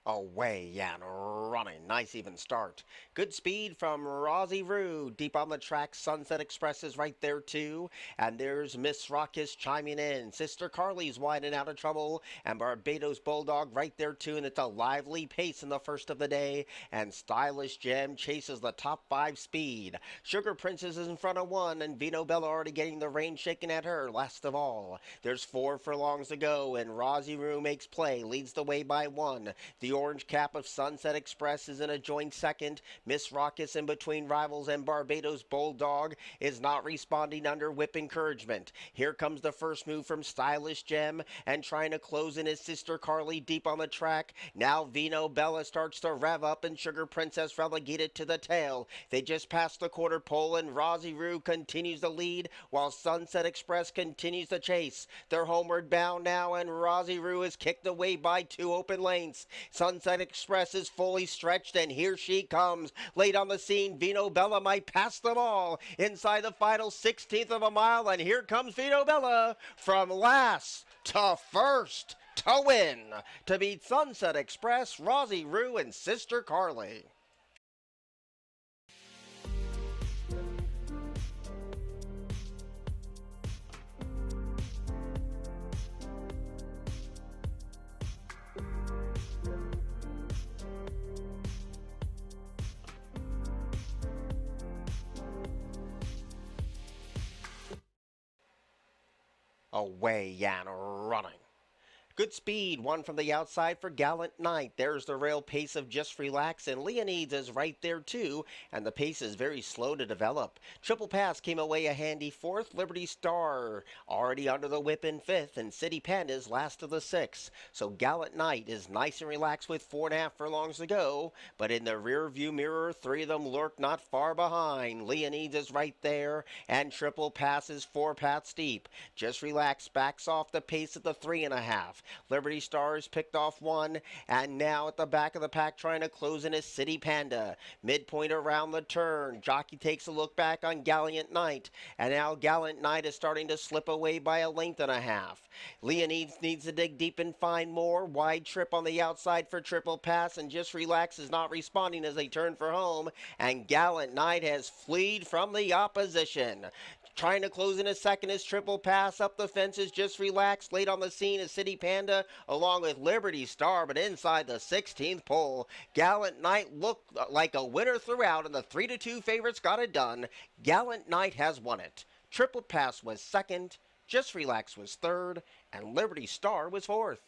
Away and running. Nice even start. Good speed from Rosie Rue. Deep on the track, Sunset Express is right there too. And there's Miss Rockus chiming in. Sister Carly's wide and out of trouble. And Barbados Bulldog right there too. And it's a lively pace in the first of the day. And Stylish Gem chases the top five speed. Sugar Princess is in front of one. And Vino Bella already getting the rein shaken at her. Last of all, there's 4 furlongs to go. And Rosie Rue makes play. Leads the way by one. The orange cap of Sunset Express is in a joint second. Miss Rockus in between rivals, and Barbados Bulldog is not responding under whip encouragement. Here comes the first move from Stylish Gem, and trying to close in his sister Carly deep on the track. Now Vino Bella starts to rev up, and Sugar Princess relegated to the tail. They just passed the quarter pole, and Rosie Rue continues to lead while Sunset Express continues to chase. They're homeward bound now, and Rosie Rue is kicked away by 2 open lanes. Sunset Express is fully stretched, and here she comes. Late on the scene, Vino Bella might pass them all inside the final 16th of a mile, and here comes Vino Bella from last to first to win to beat Sunset Express, Rosie Rue, and Sister Carly. Away and running. Good speed, one from the outside for Gallant Knight. There's the rail pace of Just Relax, and Leonides is right there too, and the pace is very slow to develop. Triple Pass came away a handy fourth. Liberty Star already under the whip in fifth, and City Panda's last of the six. So Gallant Knight is nice and relaxed with 4.5 furlongs to go, but in the rear view mirror, 3 of them lurk not far behind. Leonides is right there, and Triple Pass is 4 paths deep. Just Relax backs off the pace at the 3.5. Liberty Stars picked off one, and now at the back of the pack trying to close in is City Panda. Midpoint around the turn. Jockey takes a look back on Gallant Knight, and now Gallant Knight is starting to slip away by a length and a half. Leonides needs to dig deep and find more. Wide trip on the outside for Triple Pass, and Just Relax is not responding as they turn for home, and Gallant Knight has fleed from the opposition. Trying to close in a second is Triple Pass. Up the fences, Just Relax. Late on the scene is City Panda along with Liberty Star, but inside the 16th pole, Gallant Knight looked like a winner throughout, and the 3-2 favorites got it done. Gallant Knight has won it. Triple Pass was second, Just Relax was third, and Liberty Star was fourth.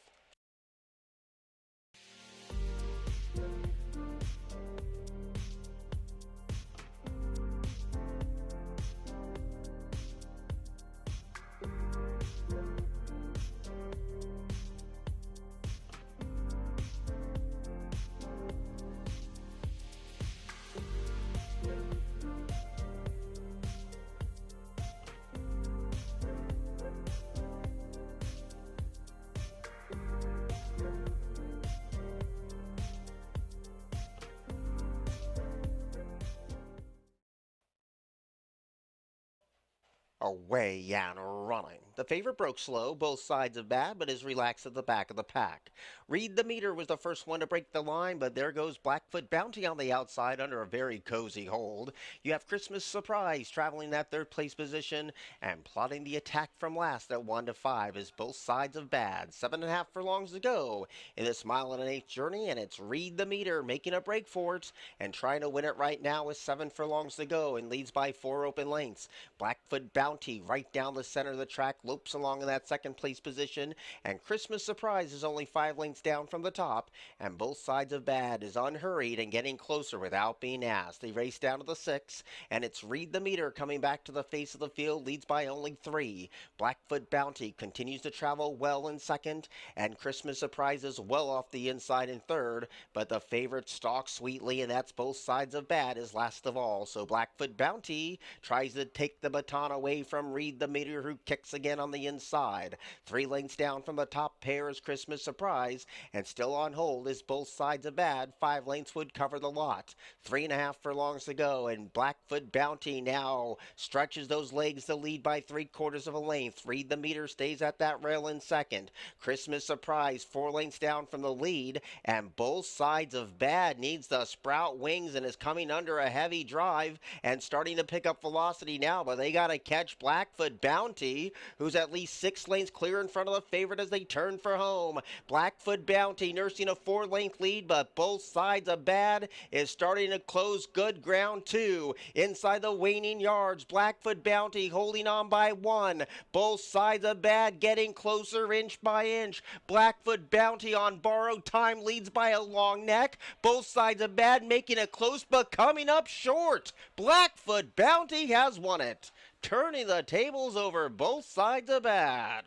Away and running. The favorite broke slow, both sides of bad, but is relaxed at the back of the pack. Read the Meter was the first one to break the line, but there goes Blackfoot Bounty on the outside under a very cozy hold. You have Christmas Surprise traveling that third place position, and plotting the attack from last at 1 to 5 is both sides of bad. 7.5 furlongs to go in this mile-and-an-eighth journey, and it's Read the Meter making a break for it, and trying to win it right now with 7 furlongs to go, and leads by 4 open lengths. Blackfoot Bounty right down the center of the track, lopes along in that second place position, and Christmas Surprise is only 5 lengths down from the top, and both sides of bad is unhurried and getting closer without being asked. They race down to the 6, and it's Read the Meter coming back to the face of the field, leads by only 3. Blackfoot Bounty continues to travel well in second, and Christmas Surprise is well off the inside in third, but the favorite stalks sweetly, and that's both sides of bad, is last of all. So Blackfoot Bounty tries to take the baton away from Reed the Meteor, who kicks again on the inside. 3 lengths down from the top pair is Christmas Surprise, and still on hold is Both Sides of Bad. 5 lengths would cover the lot. 3.5 furlongs to go, and Blackfoot Bounty now stretches those legs to lead by 3/4 of a length. Reed the Meteor stays at that rail in second. Christmas Surprise 4 lengths down from the lead, and Both Sides of Bad needs the sprout wings and is coming under a heavy drive and starting to pick up velocity now, but they got to catch Blackfoot Bounty, who's at least 6 lengths clear in front of the favorite as they turn for home. Blackfoot Bounty nursing a 4-length lead, but Both Sides of Bad is starting to close good ground too. Inside the waning yards, Blackfoot Bounty holding on by 1. Both Sides of Bad getting closer inch by inch. Blackfoot Bounty on borrowed time leads by a long neck. Both Sides of Bad making it close but coming up short. Blackfoot Bounty has won it, turning the tables over Both Sides of Bad.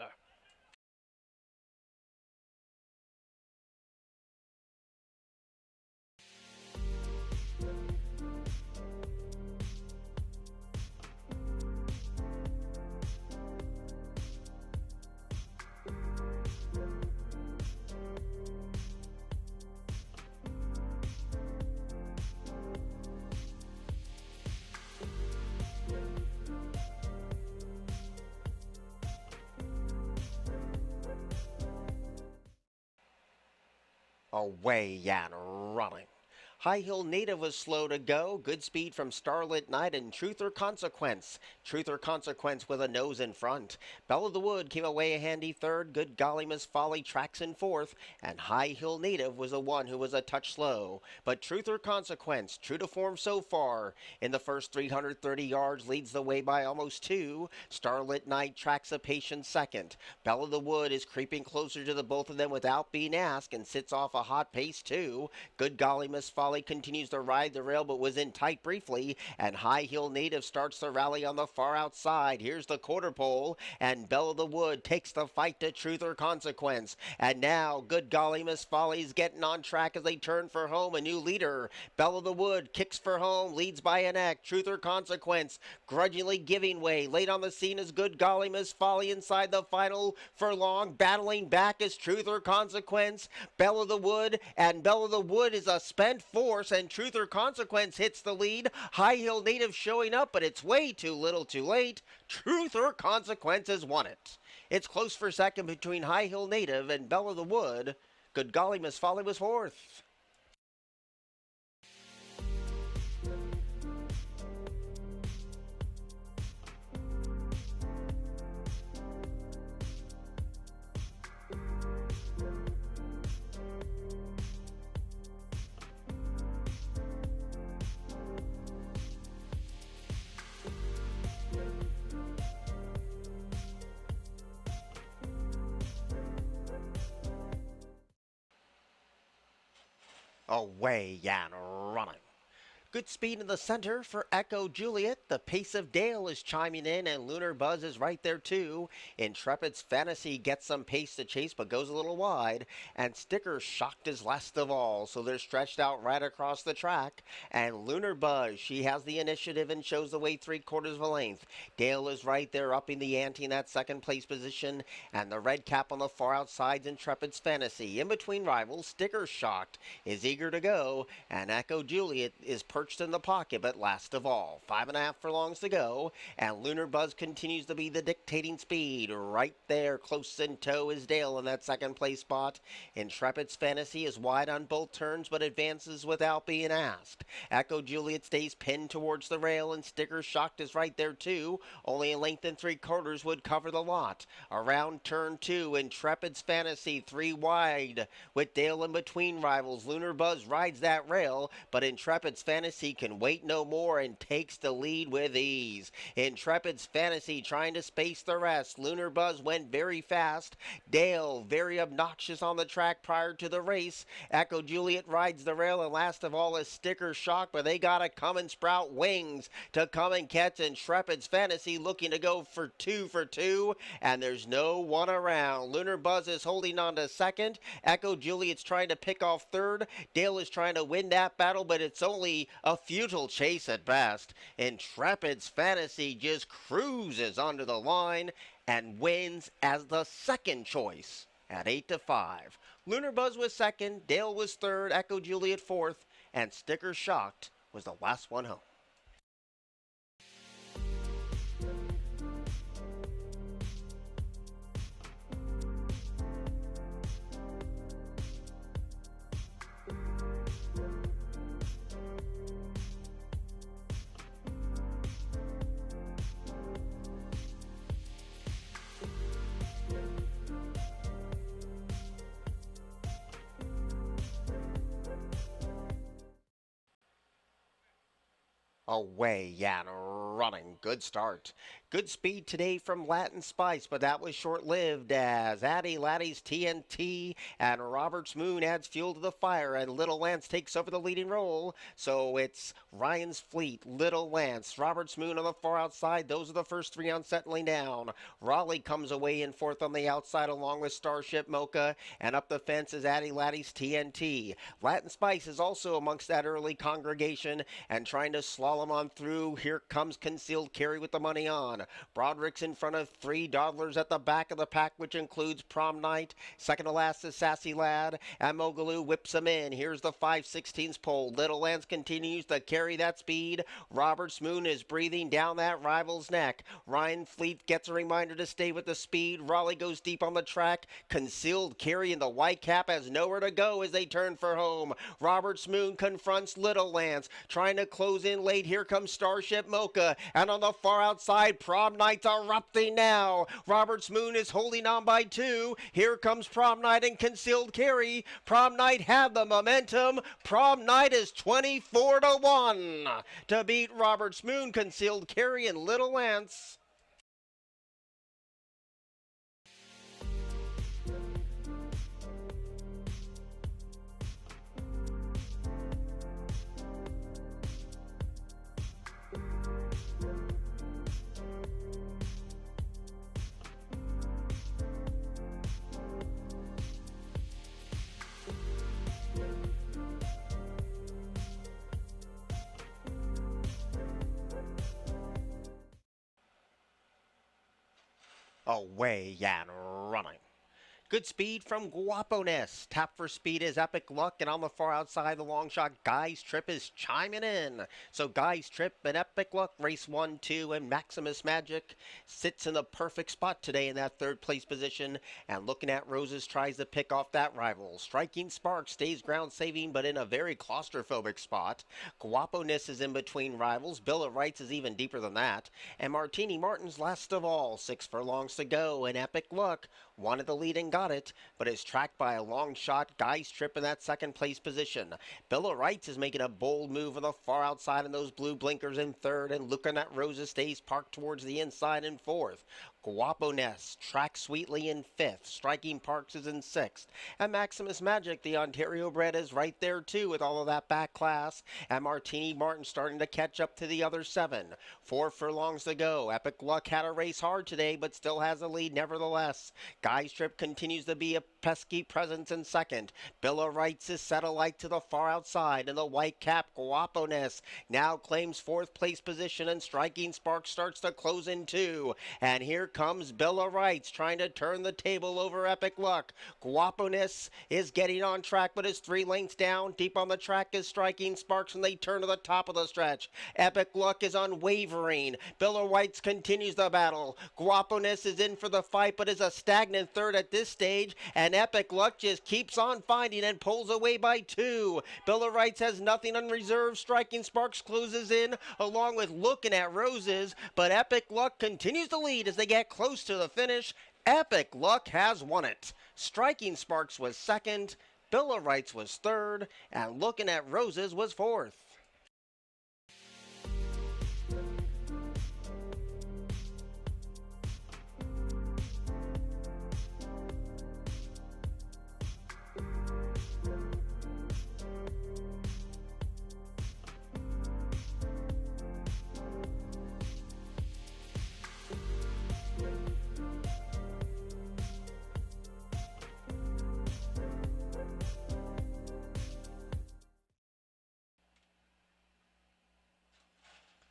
Away and running. High Hill Native was slow to go. Good speed from Starlit Night and Truth or Consequence. Truth or Consequence with a nose in front. Belle of the Wood came away a handy third. Good Golly Miss Folly tracks in fourth. And High Hill Native was the one who was a touch slow. But Truth or Consequence, true to form so far, in the first 330 yards leads the way by almost 2. Starlit Night tracks a patient second. Belle of the Wood is creeping closer to the both of them without being asked and sits off a hot pace too. Good Golly Miss Folly continues to ride the rail but was in tight briefly, and High Hill Native starts the rally on the far outside. Here's the quarter pole, and Belle of the Wood takes the fight to Truth or Consequence. And now Good Golly Miss Folly's getting on track as they turn for home. A new leader, Belle of the Wood, kicks for home, leads by a neck. Truth or Consequence grudgingly giving way. Late on the scene is Good Golly Miss Folly inside the final furlong. Battling back is Truth or Consequence, Belle of the Wood, and Belle of the Wood is a spent force, and Truth or Consequence hits the lead. High Hill Native showing up, but it's way too little too late. Truth or Consequence has won it. It's close for second between High Hill Native and Belle of the Wood. Good Golly Miss Folly was fourth. Away and running. Good speed in the center for Echo Juliet. The pace of Dale is chiming in, and Lunar Buzz is right there too. Intrepid's Fantasy gets some pace to chase but goes a little wide. And Sticker Shocked is last of all, so they're stretched out right across the track. And Lunar Buzz, she has the initiative and shows the way 3/4 of a length. Dale is right there upping the ante in that second place position. And the red cap on the far outside's Intrepid's Fantasy. In between rivals, Sticker Shocked is eager to go. And Echo Juliet is perched in the pocket, but last of all. 5.5 furlongs to go, and Lunar Buzz continues to be the dictating speed. Right there, close in tow is Dale in that second place spot. Intrepid's Fantasy is wide on both turns, but advances without being asked. Echo Juliet stays pinned towards the rail, and Sticker Shocked is right there too. Only a length and 3/4 would cover the lot. Around turn 2, Intrepid's Fantasy 3 wide, with Dale in between rivals. Lunar Buzz rides that rail, but Intrepid's Fantasy can wait no more and takes the lead with ease. Intrepid's Fantasy trying to space the rest. Lunar Buzz went very fast. Dale very obnoxious on the track prior to the race. Echo Juliet rides the rail, and last of all is Sticker Shock, but they gotta come and sprout wings to come and catch Intrepid's Fantasy, looking to go for 2 for 2, and there's no one around. Lunar Buzz is holding on to second. Echo Juliet's trying to pick off third. Dale is trying to win that battle, but it's only A futile chase at best. Intrepid's Fantasy just cruises under the line and wins as the second choice at 8-5. Lunar Buzz was second, Dale was third, Echo Juliet fourth, and Sticker Shocked was the last one home. Away and running. Good start. Good speed today from Latin Spice, but that was short-lived as Addy Laddie's TNT and Robert's Moon adds fuel to the fire, and Little Lance takes over the leading role. So it's Ryan's Fleet, Little Lance, Robert's Moon on the far outside. Those are the first three on settling down. Raleigh comes away in fourth on the outside along with Starship Mocha, and up the fence is Addy Laddie's TNT. Latin Spice is also amongst that early congregation and trying to slalom on through. Here comes Concealed Carry with the money on. Broderick's in front of three Dawdlers at the back of the pack, which includes Prom Night. Second to last is Sassy Lad, and Mogaloo whips him in. Here's the 5/16 pole. Little Lance continues to carry that speed. Robert's Moon is breathing down that rival's neck. Ryan Fleet gets a reminder to stay with the speed. Raleigh goes deep on the track. Concealed Carry in the white cap has nowhere to go as they turn for home. Robert's Moon confronts Little Lance, trying to close in late. Here comes Starship Mocha, and on the far outside, Prom Night's erupting now. Robert's Moon is holding on by two. Here comes Prom Night and Concealed Carry. Prom Night had the momentum. Prom Night is 24-1 to beat Robert's Moon, Concealed Carry, and Little Lance. Away and running. Good speed from Guaponess. Tap for speed is Epic Luck, and on the far outside, the long shot Guy's Trip is chiming in. So Guy's Trip and Epic Luck race 1, 2, and Maximus Magic sits in the perfect spot today in that third place position. And Looking at Roses tries to pick off that rival. Striking Spark stays ground saving, but in a very claustrophobic spot. Guaponess is in between rivals. Bill of Rights is even deeper than that. And Martini Martin's last of all. 6 furlongs to go, and Epic Luck wanted the lead and got it, but is tracked by a long shot Guy's Trip in that second place position. Bill of Rights is making a bold move on the far outside in those blue blinkers in third, and Looking at Roses stays parked towards the inside in fourth. Guaponess tracks sweetly in fifth. Striking Parks is in sixth. And Maximus Magic, the Ontario bred, is right there too with all of that back class. And Martini Martin starting to catch up to the other 7. 4 furlongs to go. Epic Luck had a race hard today, but still has a lead nevertheless. Guy's Trip continues to be a pesky presence in second. Bill of Rights is satellite to the far outside, and the white cap Guaponess now claims fourth place position, and Striking Spark starts to close in 2. And here comes Bill of Rights trying to turn the table over Epic Luck. Guaponess is getting on track, but is 3 lengths down. Deep on the track is Striking Sparks, and they turn to the top of the stretch. Epic Luck is unwavering. Bill of Rights continues the battle. Guaponess is in for the fight, but is a stagnant third at this stage, and Epic Luck just keeps on finding and pulls away by 2. Bill of Rights has nothing on reserve. Striking Sparks closes in along with Looking at Roses, but Epic Luck continues to lead as they get close to the finish. Epic Luck has won it. Striking Sparks was second, Bill of Rights was third, and Looking at Roses was fourth.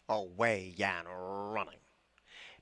Away and running.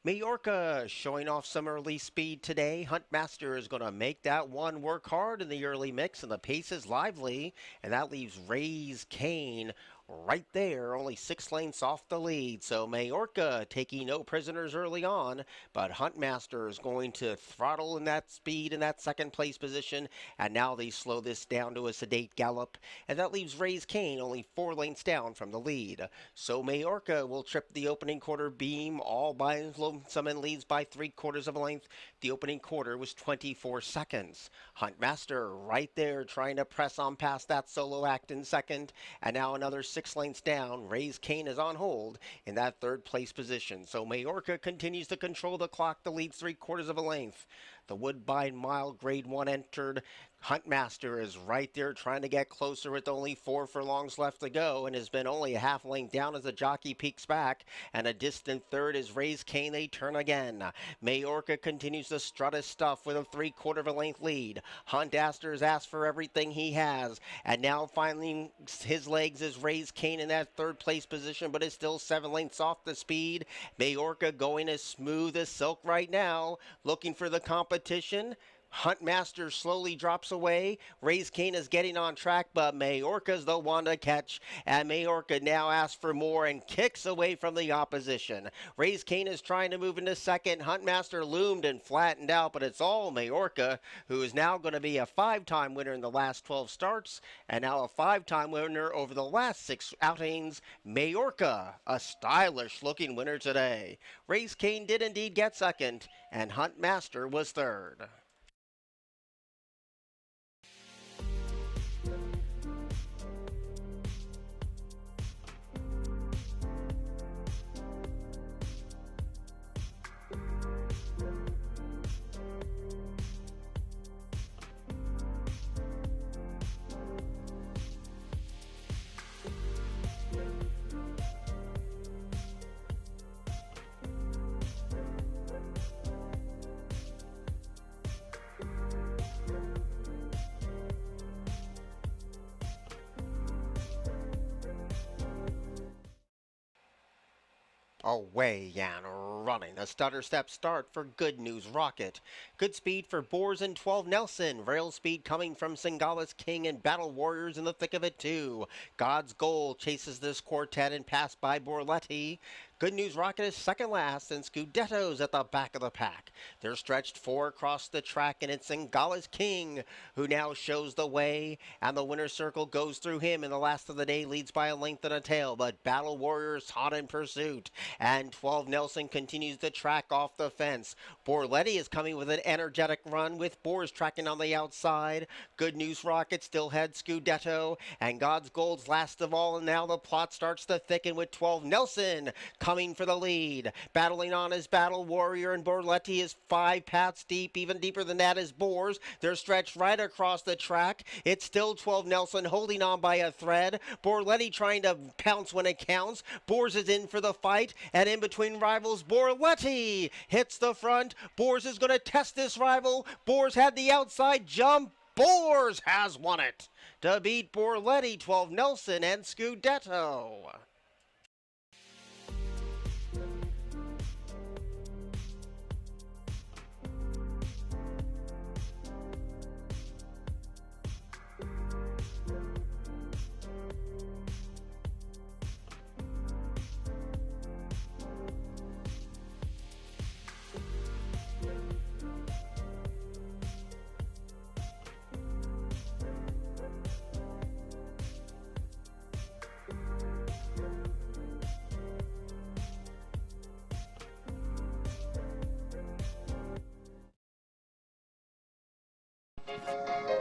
Majorca showing off some early speed today. Huntmaster is going to make that one work hard in the early mix, and the pace is lively, and that leaves Ray's Kane right there, only 6 lengths off the lead. So Majorca taking no prisoners early on, but Huntmaster is going to throttle in that speed in that second place position, and now they slow this down to a sedate gallop, and that leaves Ray's Kane only 4 lengths down from the lead. So Majorca will trip the opening quarter beam all by some and leads by 3/4 of a length. The opening quarter was 24 seconds. Huntmaster right there trying to press on past that solo act in second, and now another 6 lengths down. Ray's Kane is on hold in that third place position. So Majorca continues to control the clock to lead 3/4 of a length. The Woodbine Mile Grade 1 entered. Huntmaster is right there trying to get closer with only 4 furlongs left to go, and has been only a half length down as the jockey peeks back, and a distant third is Ray's Kane. They turn again. Majorca continues to strut his stuff with a 3/4 of a length lead. Huntmaster's asked for everything he has, and now finally his legs is Ray's Kane in that third place position, but is still 7 lengths off the speed. Majorca going as smooth as silk right now, looking for the competition. Huntmaster slowly drops away. Ray's Kane is getting on track, but Majorca's the one to catch. And Majorca now asks for more and kicks away from the opposition. Ray's Kane is trying to move into second. Huntmaster loomed and flattened out, but it's all Majorca, who is now going to be a 5-time winner in the last 12 starts, and now a 5-time winner over the last 6 outings. Majorca, a stylish-looking winner today. Ray's Kane did indeed get second, and Huntmaster was third. Away and running. A stutter step start for Good News Rocket. Good speed for Boers and 12 Nelson. Rail speed coming from Singala's King and Battle Warriors in the thick of it too. God's Goal chases this quartet and passed by Borletti. Good News Rocket is second last, and Scudetto's at the back of the pack. They're stretched 4 across the track, and it's Singala's King who now shows the way, and the winner's circle goes through him, and the last of the day leads by a length and a tail, but Battle Warriors hot in pursuit, and 12 Nelson continues the track off the fence. Borletti is coming with an energetic run, with Boers tracking on the outside. Good News Rocket still heads Scudetto, and God's Gold's last of all, and now the plot starts to thicken with 12 Nelson coming for the lead. Battling on is Battle Warrior, and Borletti is 5 paths deep. Even deeper than that is Boers. They're stretched right across the track. It's still 12 Nelson holding on by a thread. Borletti trying to pounce when it counts. Boers is in for the fight, and in between rivals, Borletti hits the front. Boers is going to test this rival. Boers had the outside jump. Boers has won it to beat Borletti, 12 Nelson, and Scudetto.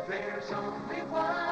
There's only one